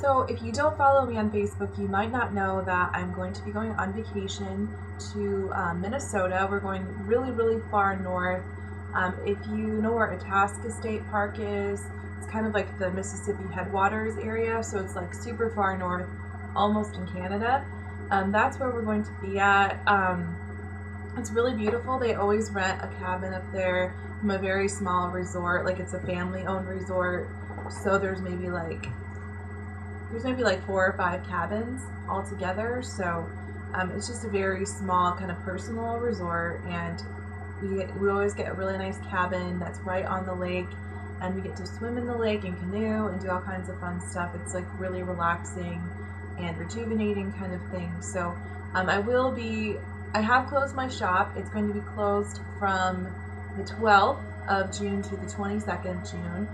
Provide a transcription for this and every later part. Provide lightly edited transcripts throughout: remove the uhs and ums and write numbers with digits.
So if you don't follow me on Facebook, you might not know that I'm going to be going on vacation to Minnesota. We're going really, really far north. If you know where Itasca State Park is, it's kind of like the Mississippi headwaters area, so it's like super far north, almost in Canada. That's where we're going to be at. It's really beautiful. They always rent a cabin up there from a very small resort, like it's a family-owned resort. So there's maybe like 4 or 5 cabins all together. So it's just a very small kind of personal resort, and we always get a really nice cabin that's right on the lake, and we get to swim in the lake and canoe and do all kinds of fun stuff. It's like really relaxing and rejuvenating kind of thing. So I have closed my shop. It's going to be closed from the 12th of June to the 22nd June,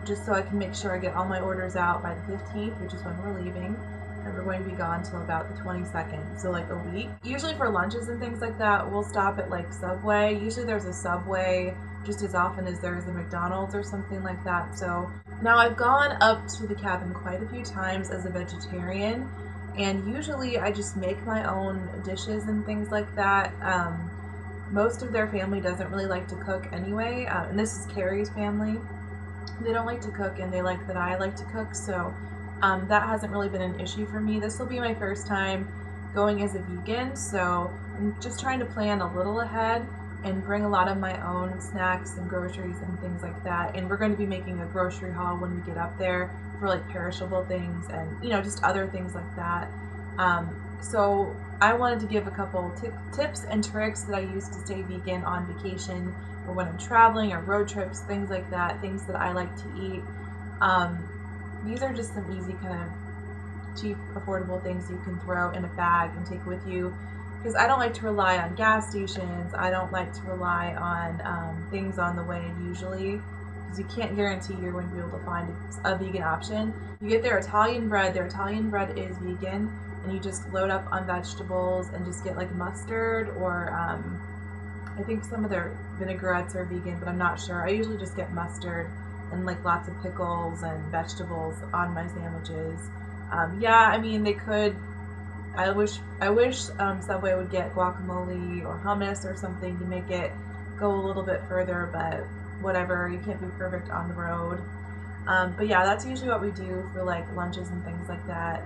just so I can make sure I get all my orders out by the 15th, which is when we're leaving. And we're going to be gone till about the 22nd, so like a week. Usually for lunches and things like that, we'll stop at like Subway. Usually there's a Subway just as often as there's a McDonald's or something like that. So now I've gone up to the cabin quite a few times as a vegetarian, and usually I just make my own dishes and things like that. Most of their family doesn't really like to cook anyway, and this is Carrie's family. They don't like to cook, and they like that I like to cook, so that hasn't really been an issue for me. This will be my first time going as a vegan, so I'm just trying to plan a little ahead and bring a lot of my own snacks and groceries and things like that. And we're going to be making a grocery haul when we get up there for like perishable things and, you know, just other things like that. So I wanted to give a couple tips and tricks that I use to stay vegan on vacation or when I'm traveling or road trips, things like that, things that I like to eat. These are just some easy kind of cheap, affordable things you can throw in a bag and take with you, because I don't like to rely on gas stations. I don't like to rely on things on the way usually, because you can't guarantee you're going to be able to find a vegan option. You get their Italian bread. Their Italian bread is vegan, and you just load up on vegetables and just get like mustard or I think some of their vinaigrettes are vegan, but I'm not sure. I usually just get mustard and like lots of pickles and vegetables on my sandwiches. Yeah, I mean, they could. I wish Subway would get guacamole or hummus or something to make it go a little bit further, but whatever, you can't be perfect on the road. But yeah, that's usually what we do for like lunches and things like that.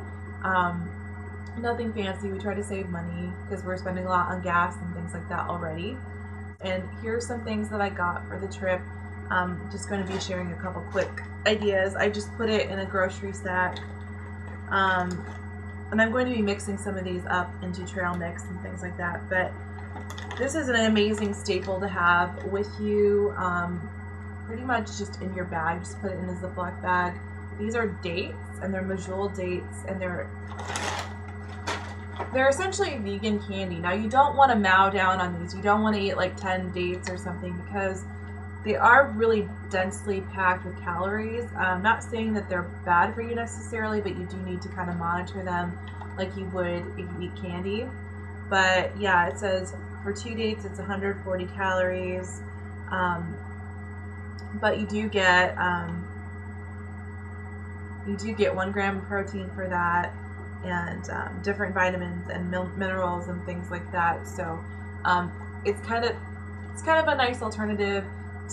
Nothing fancy. We try to save money because we're spending a lot on gas and things like that already. And here's some things that I got for the trip. I'm just going to be sharing a couple quick ideas. I just put it in a grocery sack. And I'm going to be mixing some of these up into trail mix and things like that. But this is an amazing staple to have with you, pretty much just in your bag. Just put it in a Ziploc bag. These are dates, and they're medjool dates, and they're essentially vegan candy. Now, you don't want to mow down on these. You don't want to eat like 10 dates or something, because they are really densely packed with calories. I'm not saying that they're bad for you necessarily, but you do need to kind of monitor them like you would if you eat candy. But yeah, it says for 2 dates it's 140 calories, but you do get 1 gram of protein for that, and different vitamins and minerals and things like that. So it's kind of a nice alternative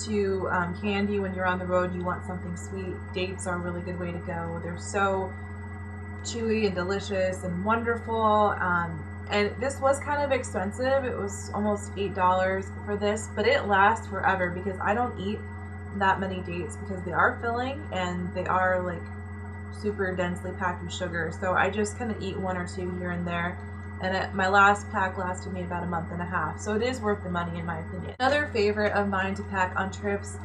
to candy when you're on the road. You want something sweet. Dates are a really good way to go. They're so chewy and delicious and wonderful. And this was kind of expensive. It was almost $8 for this, but it lasts forever because I don't eat that many dates because they are filling and they are like super densely packed with sugar. So I just kind of eat 1 or 2 here and there. And my last pack lasted me about a month and a half, so it is worth the money in my opinion. Another favorite of mine to pack on trips,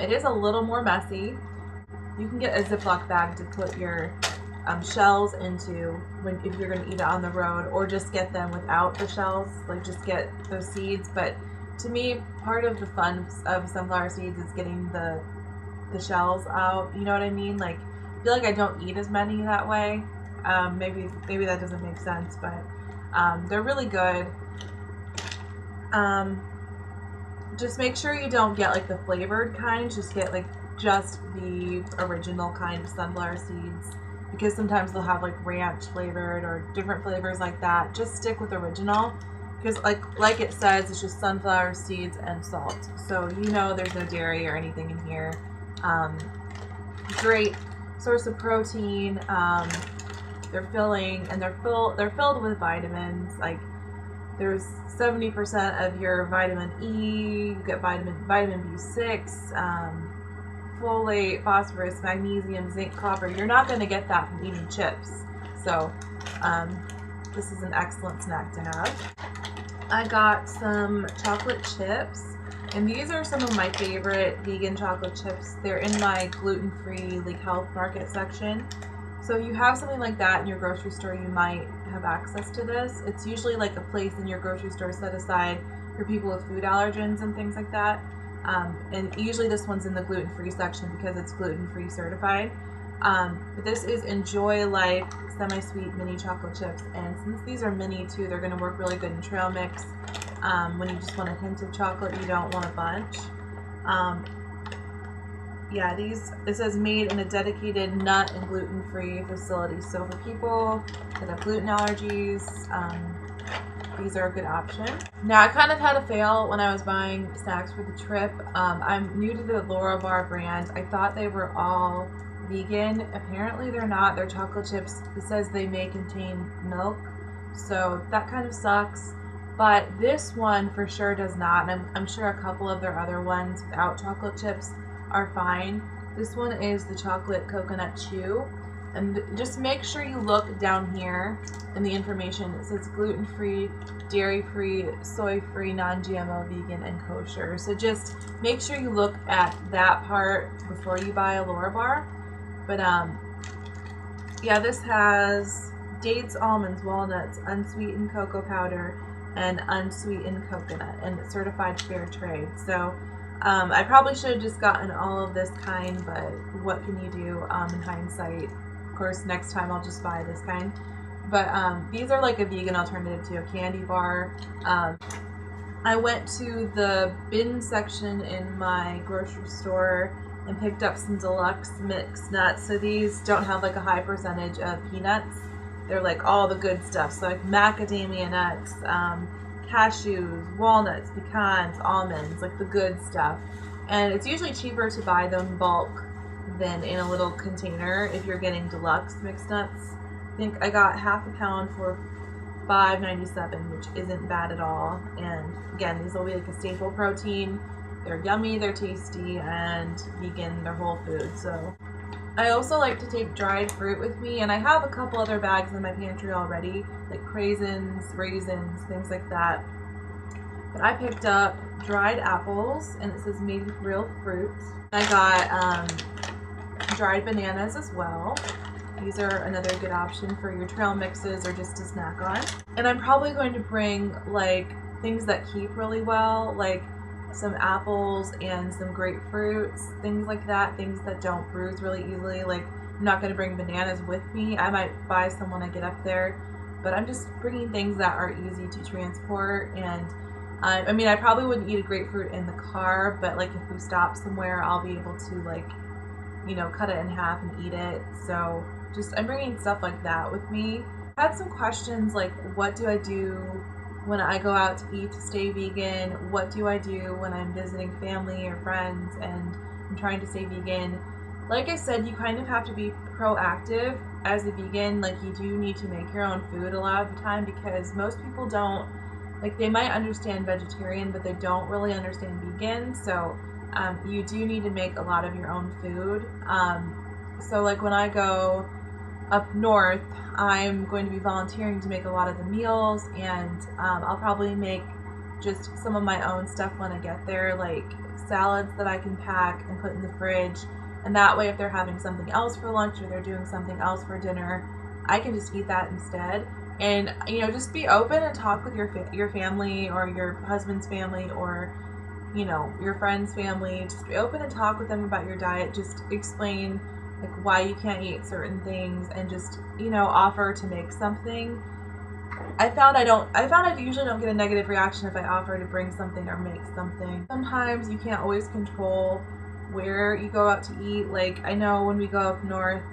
it is a little more messy. You can get a Ziploc bag to put your shells into if you're going to eat it on the road, or just get them without the shells, like just get those seeds. But to me, part of the fun of sunflower seeds is getting the shells out, you know what I mean? Like, I feel like I don't eat as many that way. Maybe that doesn't make sense, but they're really good. Just make sure you don't get like the flavored kind. Just get like just the original kind of sunflower seeds. because sometimes they'll have like ranch flavored or different flavors like that. Just stick with original, because like it says, it's just sunflower seeds and salt. So you know there's no dairy or anything in here. Great source of protein. They're filling, and they're filled with vitamins. Like there's 70% of your vitamin E. You get vitamin B6, folate, phosphorus, magnesium, zinc, copper. You're not going to get that from eating chips. So this is an excellent snack to have. I got some chocolate chips, and these are some of my favorite vegan chocolate chips. They're in my gluten-free like health market section. So if you have something like that in your grocery store, you might have access to this. It's usually like a place in your grocery store set aside for people with food allergens and things like that. And usually this one's in the gluten-free section because it's gluten-free certified. But this is Enjoy Life semi-sweet mini chocolate chips, and since these are mini too, they're going to work really good in trail mix. When you just want a hint of chocolate, you don't want a bunch. Yeah, it says made in a dedicated nut and gluten-free facility. So for people that have gluten allergies, these are a good option. Now, I kind of had a fail when I was buying snacks for the trip. I'm new to the Larabar brand. I thought they were all vegan. Apparently they're not. They're chocolate chips. It says they may contain milk, so that kind of sucks. But this one for sure does not, and I'm sure a couple of their other ones without chocolate chips are fine. This one is the chocolate coconut chew, and just make sure you look down here in the information. It says gluten-free, dairy-free, soy-free, non-GMO, vegan, and kosher. So just make sure you look at that part before you buy a Larabar. But yeah, this has dates, almonds, walnuts, unsweetened cocoa powder, and unsweetened coconut, and it's certified fair trade. So I probably should have just gotten all of this kind, but what can you do in hindsight? Of course, next time I'll just buy this kind. But these are like a vegan alternative to a candy bar. I went to the bin section in my grocery store and picked up some deluxe mixed nuts. So these don't have like a high percentage of peanuts. They're like all the good stuff. So like macadamia nuts, cashews, walnuts, pecans, almonds, like the good stuff. And it's usually cheaper to buy them bulk than in a little container if you're getting deluxe mixed nuts. I think I got half a pound for $5.97, which isn't bad at all. And again, these will be like a staple protein. They're yummy, they're tasty, and vegan, they're whole food. So I also like to take dried fruit with me, and I have a couple other bags in my pantry already, like craisins, raisins, things like that. But I picked up dried apples, and it says made with real fruit. I got dried bananas as well. These are another good option for your trail mixes or just to snack on. And I'm probably going to bring like things that keep really well, like some apples and some grapefruits, things like that, things that don't bruise really easily. Like, I'm not going to bring bananas with me. I might buy some when I get up there, but I'm just bringing things that are easy to transport. And I mean, I probably wouldn't eat a grapefruit in the car, but like if we stop somewhere, I'll be able to like, you know, cut it in half and eat it. So just, I'm bringing stuff like that with me. I had some questions like, what do I do when I go out to eat to stay vegan? What do I do when I'm visiting family or friends and I'm trying to stay vegan? Like I said, you kind of have to be proactive as a vegan. Like, you do need to make your own food a lot of the time, because most people don't, like, they might understand vegetarian, but they don't really understand vegan. So you do need to make a lot of your own food. So like when I go up north, I'm going to be volunteering to make a lot of the meals, and I'll probably make just some of my own stuff when I get there, like salads that I can pack and put in the fridge, and that way if they're having something else for lunch or they're doing something else for dinner, I can just eat that instead. And, you know, just be open and talk with your family or your husband's family or, you know, your friend's family. Just be open and talk with them about your diet. Just explain like why you can't eat certain things, and just, you know, offer to make something. I found I usually don't get a negative reaction if I offer to bring something or make something. Sometimes you can't always control where you go out to eat. Like, I know when we go up north,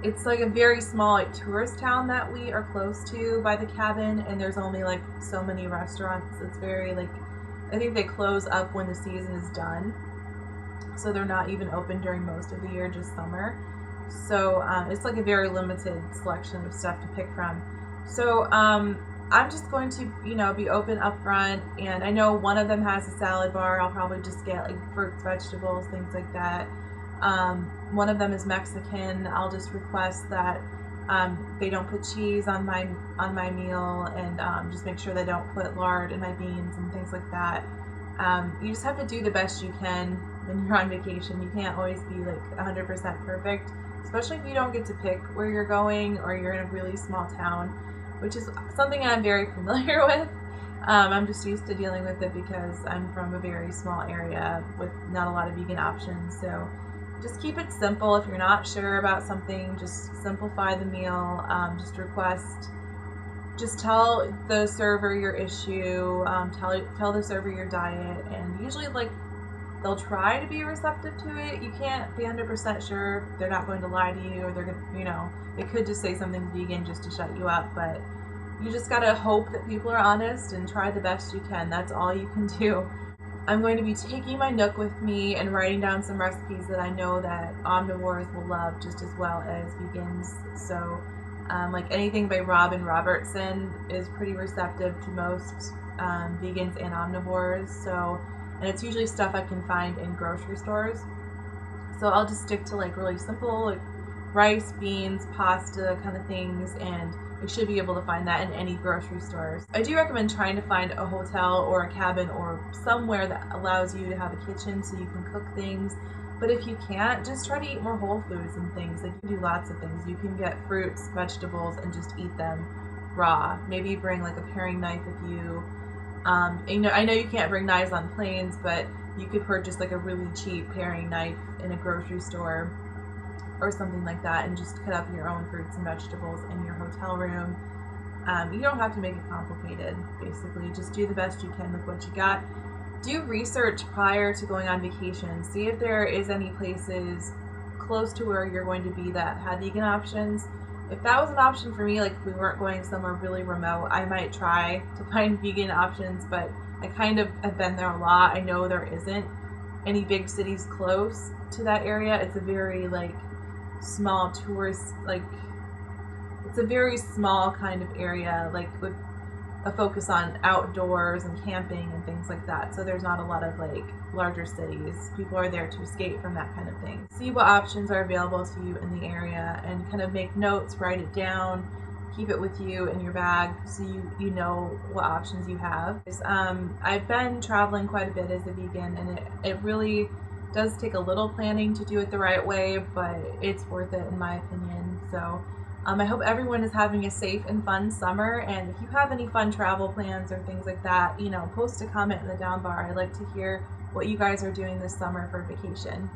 It's like a very small like tourist town that we are close to by the cabin, and there's only like so many restaurants. It's very like, I think they close up when the season is done, so they're not even open during most of the year, just summer. So it's like a very limited selection of stuff to pick from. So I'm just going to, be open up front, and I know one of them has a salad bar. I'll probably just get like fruits, vegetables, things like that. One of them is Mexican. I'll just request that they don't put cheese on my meal, and just make sure they don't put lard in my beans and things like that. You just have to do the best you can when you're on vacation. You can't always be like 100% perfect, especially if you don't get to pick where you're going or you're in a really small town, which is something I'm very familiar with. I'm just used to dealing with it because I'm from a very small area with not a lot of vegan options. So just keep it simple. If you're not sure about something, just simplify the meal. Just tell the server your issue, tell the server your diet, and usually like they'll try to be receptive to it. You can't be 100% sure. They're not going to lie to you, or they're gonna, they could just say something's vegan just to shut you up, but you just gotta hope that people are honest and try the best you can. That's all you can do. I'm going to be taking my Nook with me and writing down some recipes that I know that omnivores will love just as well as vegans. So like anything by Robin Robertson is pretty receptive to most vegans and omnivores. So, and it's usually stuff I can find in grocery stores. So I'll just stick to like really simple like rice, beans, pasta kind of things, and you should be able to find that in any grocery stores. I do recommend trying to find a hotel or a cabin or somewhere that allows you to have a kitchen so you can cook things. But if you can't, just try to eat more whole foods and things. Like you can do lots of things. You can get fruits, vegetables, and just eat them raw. Maybe bring like a paring knife with you. I know you can't bring knives on planes, but you could purchase like a really cheap paring knife in a grocery store or something like that, and just cut up your own fruits and vegetables in your hotel room. You don't have to make it complicated, basically. Just do the best you can with what you got. Do research prior to going on vacation. See if there is any places close to where you're going to be that had vegan options. If that was an option for me, like if we weren't going somewhere really remote, I might try to find vegan options, but I kind of have been there a lot. I know there isn't any big cities close to that area. It's a very like small tourist, like it's a very small kind of area, like with a focus on outdoors and camping and things like that. So there's not a lot of like larger cities. People are there to escape from that kind of thing. See what options are available to you in the area and kind of make notes, write it down, keep it with you in your bag so you know what options you have. I've been traveling quite a bit as a vegan, and it really does take a little planning to do it the right way, but it's worth it in my opinion. So I hope everyone is having a safe and fun summer, and if you have any fun travel plans or things like that, post a comment in the down bar. I'd like to hear what you guys are doing this summer for vacation.